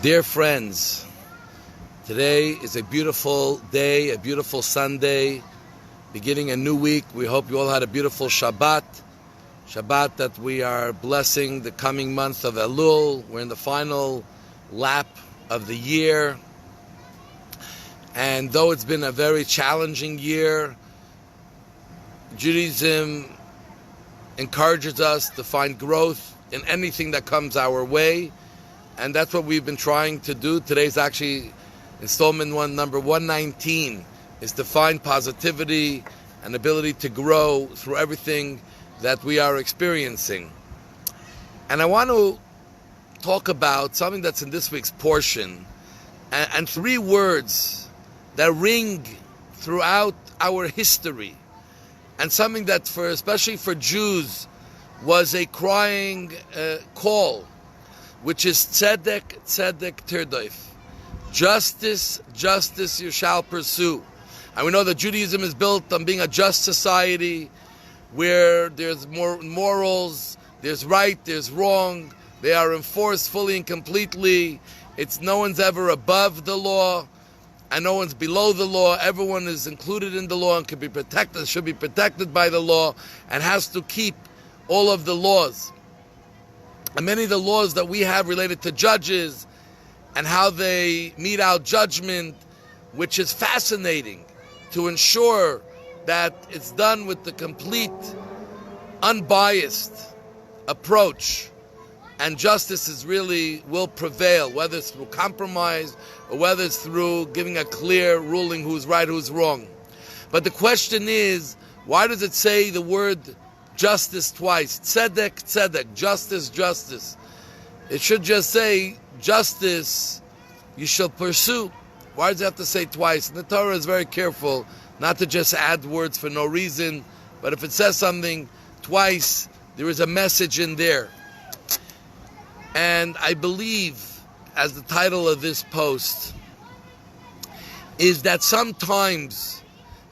Dear friends, today is a beautiful day, a beautiful Sunday, beginning a new week. We hope you all had a beautiful Shabbat. Shabbat that we are blessing the coming month of Elul. We're in the final lap of the year. And though it's been a very challenging year, Judaism encourages us to find growth in anything that comes our way. And that's what we've been trying to do. Today's actually installment number 119, is to find positivity and ability to grow through everything that we are experiencing. And I want to talk about something that's in this week's portion, and three words that ring throughout our history, and something that especially for Jews was a crying call, which is tzedek, tzedek tirdoif. Justice, justice you shall pursue. And we know that Judaism is built on being a just society where there's more morals, there's right, there's wrong. They are enforced fully and completely. No one's ever above the law and no one's below the law. Everyone is included in the law and can be protected, should be protected by the law, and has to keep all of the laws. And many of the laws that we have related to judges and how they mete out judgment, which is fascinating, to ensure that it's done with the complete, unbiased approach, and justice will prevail, whether it's through compromise or whether it's through giving a clear ruling who's right, who's wrong. But the question is, why does it say the word justice twice? Tzedek, tzedek, justice, justice. It should just say justice you shall pursue. Why does it have to say twice? And the Torah is very careful not to just add words for no reason, but if it says something twice, there is a message in there. And I believe, as the title of this post, is that sometimes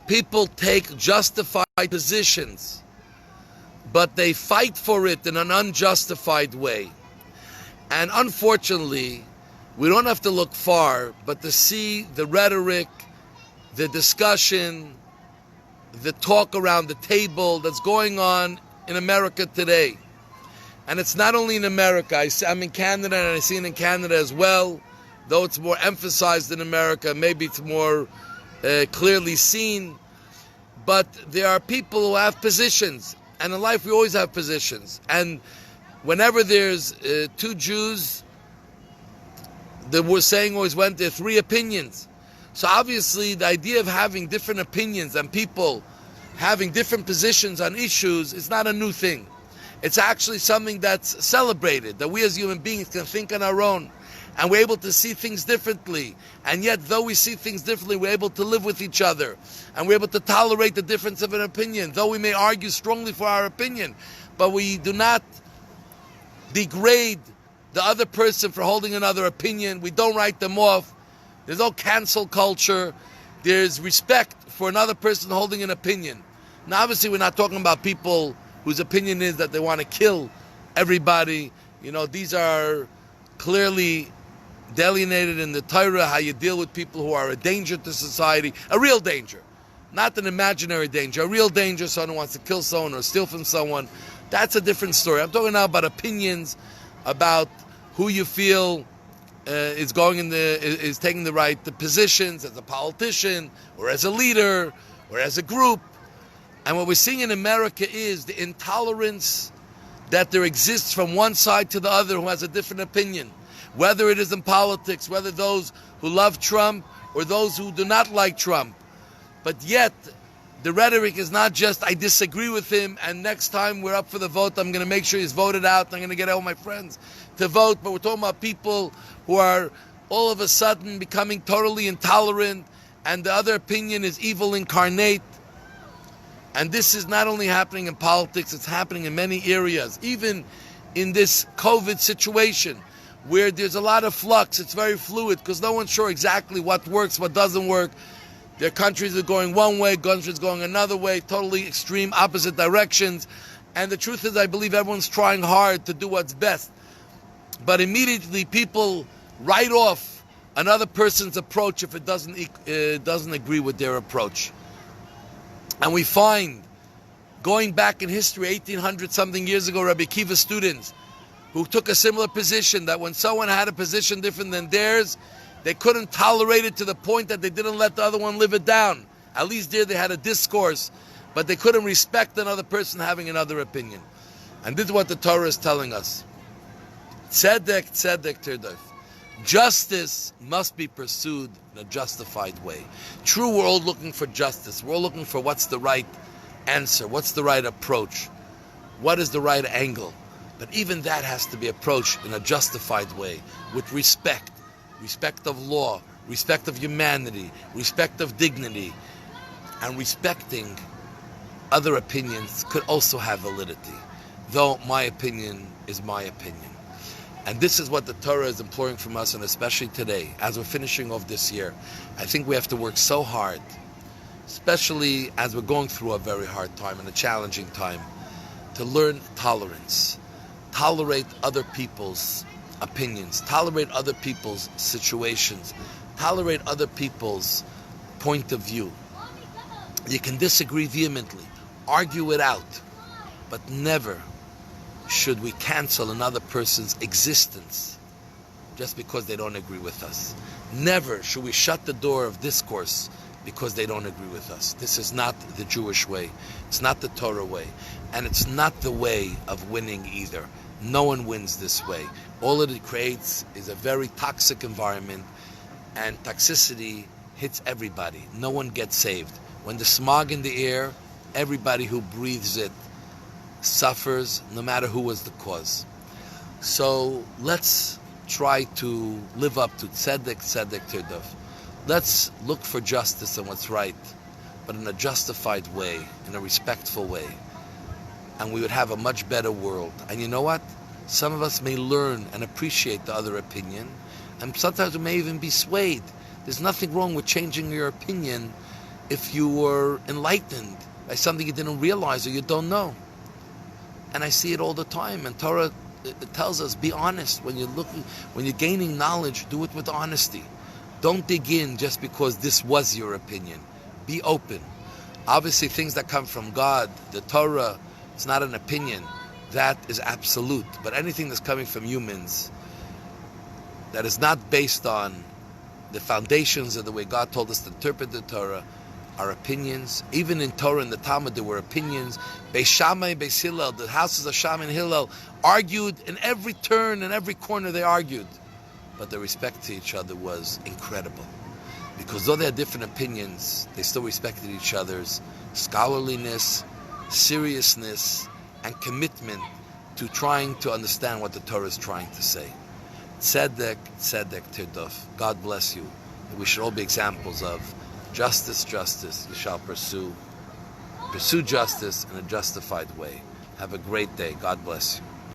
people take justified positions, but they fight for it in an unjustified way. And unfortunately, we don't have to look far, but to see the rhetoric, the discussion, the talk around the table that's going on in America today. And it's not only in America. I'm in Canada, and I see it in Canada as well, though it's more emphasized in America. Maybe it's more clearly seen. But there are people who have positions. And in life, we always have positions. And whenever there's two Jews, the saying always went, there are three opinions. So obviously, the idea of having different opinions and people having different positions on issues is not a new thing. It's actually something that's celebrated, that we as human beings can think on our own. And we're able to see things differently. And yet, though we see things differently, we're able to live with each other. And we're able to tolerate the difference of an opinion. Though we may argue strongly for our opinion, but we do not degrade the other person for holding another opinion. We don't write them off. There's no cancel culture. There's respect for another person holding an opinion. Now, obviously, we're not talking about people whose opinion is that they want to kill everybody. These are clearly delineated in the Torah, how you deal with people who are a danger to society, a real danger, not an imaginary danger, a real danger, someone who wants to kill someone or steal from someone. That's a different story. I'm talking now about opinions, about who you feel is taking the positions as a politician or as a leader or as a group. And what we're seeing in America is the intolerance that there exists from one side to the other who has a different opinion. Whether it is in politics, whether those who love Trump or those who do not like Trump. But yet, the rhetoric is not just, I disagree with him, and next time we're up for the vote, I'm going to make sure he's voted out, and I'm going to get all my friends to vote. But we're talking about people who are all of a sudden becoming totally intolerant, and the other opinion is evil incarnate. And this is not only happening in politics, it's happening in many areas. Even in this COVID situation, where there's a lot of flux, it's very fluid, because no one's sure exactly what works, what doesn't work. There are countries that are going one way, countries going another way, totally extreme opposite directions. And the truth is, I believe everyone's trying hard to do what's best. But immediately people write off another person's approach if it doesn't agree with their approach. And we find, going back in history, 1800 something years ago, Rabbi Akiva's students who took a similar position, that when someone had a position different than theirs, they couldn't tolerate it to the point that they didn't let the other one live it down. At least there they had a discourse, but they couldn't respect another person having another opinion. And this is what the Torah is telling us. Tzedek, tzedek tirdof. Justice must be pursued in a justified way. True, we're all looking for justice. We're all looking for what's the right answer, what's the right approach, what is the right angle. But even that has to be approached in a justified way, with respect. Respect of law, respect of humanity, respect of dignity. And respecting other opinions could also have validity, though my opinion is my opinion. And this is what the Torah is imploring from us, and especially today, as we're finishing off this year. I think we have to work so hard, especially as we're going through a very hard time and a challenging time, to learn tolerance. Tolerate other people's opinions, tolerate other people's situations, tolerate other people's point of view. You can disagree vehemently, argue it out, but never should we cancel another person's existence just because they don't agree with us. Never should we shut the door of discourse because they don't agree with us. This is not the Jewish way. It's not the Torah way. And it's not the way of winning either. No one wins this way. All it creates is a very toxic environment, and toxicity hits everybody. No one gets saved. When the smog in the air, everybody who breathes it suffers, no matter who was the cause. So let's try to live up to tzedek, tzedek tirdof. Let's look for justice and what's right, but in a justified way, in a respectful way. And we would have a much better world. And you know what? Some of us may learn and appreciate the other opinion, and sometimes we may even be swayed. There's nothing wrong with changing your opinion if you were enlightened by something you didn't realize or you don't know. And I see it all the time. And Torah it tells us, be honest. When you're gaining knowledge, do it with honesty. Don't dig in just because this was your opinion. Be open. Obviously, things that come from God, the Torah, it's not an opinion. That is absolute. But anything that's coming from humans that is not based on the foundations of the way God told us to interpret the Torah, our opinions. Even in Torah and the Talmud, there were opinions. Beis Shammai, Beis Hillel, the houses of Shammai and Hillel argued in every turn and every corner. They argued, but their respect to each other was incredible, because though they had different opinions, they still respected each other's scholarliness, seriousness, and commitment to trying to understand what the Torah is trying to say. Tzedek, tzedek tirdof. God bless you. We should all be examples of justice, justice. You shall pursue justice in a justified way. Have a great day. God bless you.